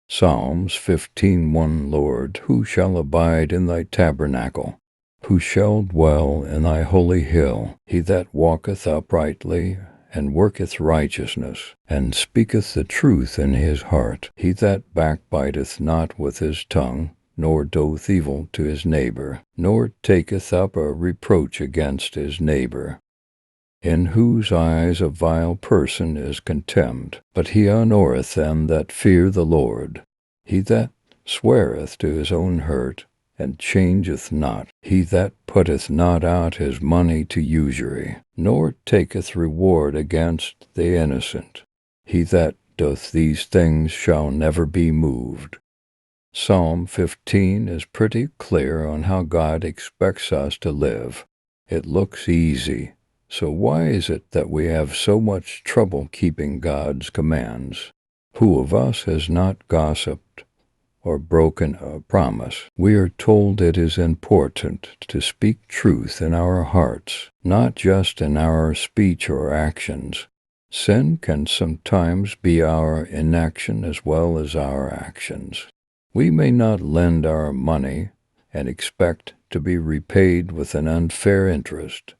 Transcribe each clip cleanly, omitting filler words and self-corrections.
Psalms 15:1. Lord, who shall abide in thy tabernacle? Who shall dwell in thy holy hill? He that walketh uprightly, and worketh righteousness, and speaketh the truth in his heart. He that backbiteth not with his tongue, nor doth evil to his neighbor, nor taketh up a reproach against his neighbor. In whose eyes a vile person is contemned, but he honoureth them that fear the Lord. He that sweareth to his own hurt, and changeth not, he that putteth not out his money to usury, nor taketh reward against the innocent. He that doth these things shall never be moved. Psalm 15 is pretty clear on how God expects us to live. It looks easy. So why is it that we have so much trouble keeping God's commands? Who of us has not gossiped or broken a promise? We are told it is important to speak truth in our hearts, not just in our speech or actions. Sin can sometimes be our inaction as well as our actions. We may not lend our money and expect to be repaid with an unfair interest.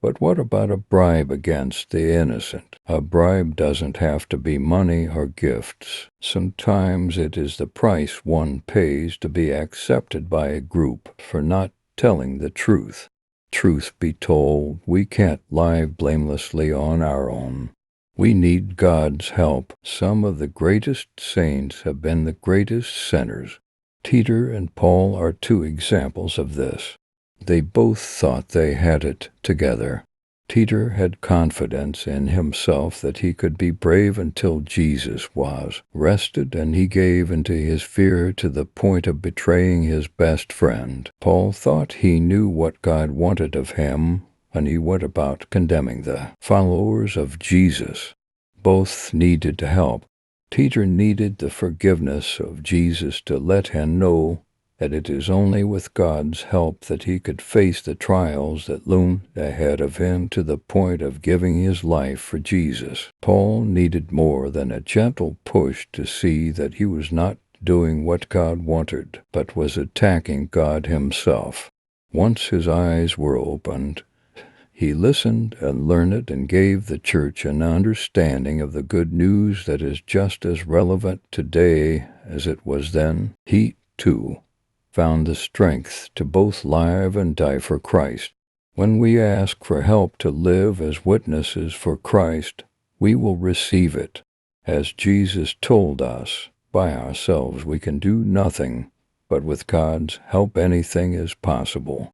But what about a bribe against the innocent? A bribe doesn't have to be money or gifts. Sometimes it is the price one pays to be accepted by a group for not telling the truth. Truth be told, we can't lie blamelessly on our own. We need God's help. Some of the greatest saints have been the greatest sinners. Peter and Paul are two examples of this. They both thought they had it together. Peter had confidence in himself that he could be brave until Jesus was rested, and he gave into his fear to the point of betraying his best friend. Paul thought he knew what God wanted of him when he went about condemning the followers of Jesus. Both needed help. Peter needed the forgiveness of Jesus to let him know that it is only with God's help that he could face the trials that loomed ahead of him to the point of giving his life for Jesus. Paul needed more than a gentle push to see that he was not doing what God wanted, but was attacking God himself. Once his eyes were opened, he listened and learned and gave the church an understanding of the good news that is just as relevant today as it was then. He, too, found the strength to both live and die for Christ. When we ask for help to live as witnesses for Christ, we will receive it. As Jesus told us, by ourselves we can do nothing, but with God's help anything is possible.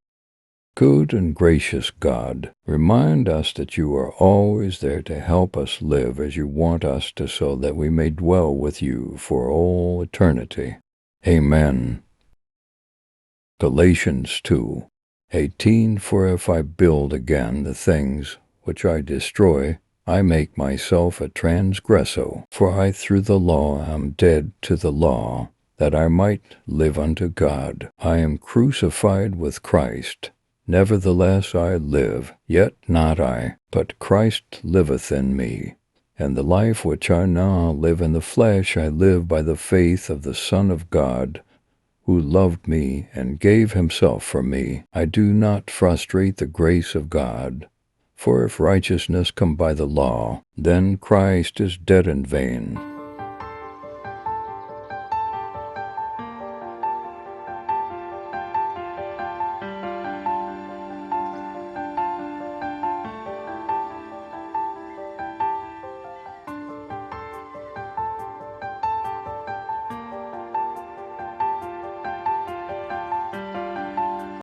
Good and gracious God, remind us that you are always there to help us live as you want us to, so that we may dwell with you for all eternity. Amen. Galatians 2:18. For if I build again the things which I destroy, I make myself a transgressor. For I through the law am dead to the law, that I might live unto God. I am crucified with Christ. Nevertheless I live, yet not I, but Christ liveth in me. And the life which I now live in the flesh I live by the faith of the Son of God, who loved me and gave himself for me. I do not frustrate the grace of God. For if righteousness come by the law, then Christ is dead in vain.